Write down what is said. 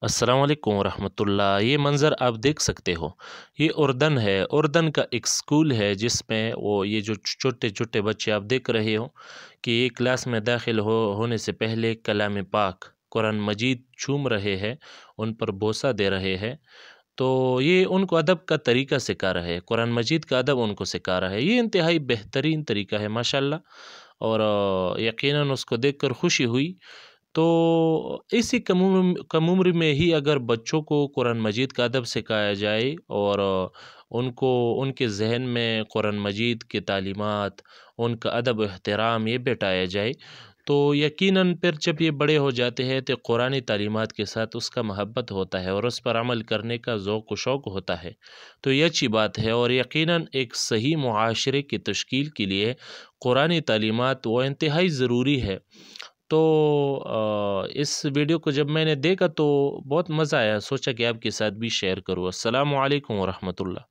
अस्सलाम वालेकुम वरहमतुल्लाह। ये मंज़र आप देख सकते हो, ये उर्दन है। उर्दन का एक स्कूल है जिसमें ये जो छोटे छोटे बच्चे आप देख रहे हो कि ये क्लास में दाखिल होने से पहले कलाम पाक कुरान मजीद चूम रहे हैं, उन पर बोसा दे रहे हैं। तो ये उनको अदब का तरीका सिखा रहा है, कुरान मजीद का अदब उनको सिखा रहा है। ये इंतहाई बेहतरीन तरीका है माशाल्लाह। और यकीनन उसको देखकर खुशी हुई। तो इसी कम उम्र में ही अगर बच्चों को कुरान मजीद का अदब सिखाया जाए और उनको उनके ज़हन में कुरान मजीद की तालीमात, उनका अदब एहतराम ये बैठाया जाए, तो यकीनन फिर जब ये बड़े हो जाते हैं तो कुरानी तालीमात के साथ उसका महब्बत होता है और उस पर अमल करने का ज़ौक़ व शौक़ होता है। तो ये अच्छी बात है और यकीनन एक सही मुआशरे की तश्कील के लिए कुरानी तालीमात वो इंतहाई ज़रूरी है। तो इस वीडियो को जब मैंने देखा तो बहुत मज़ा आया, सोचा कि आपके साथ भी शेयर करूँ। अस्सलामु अलैकुम वरहमतुल्लाह।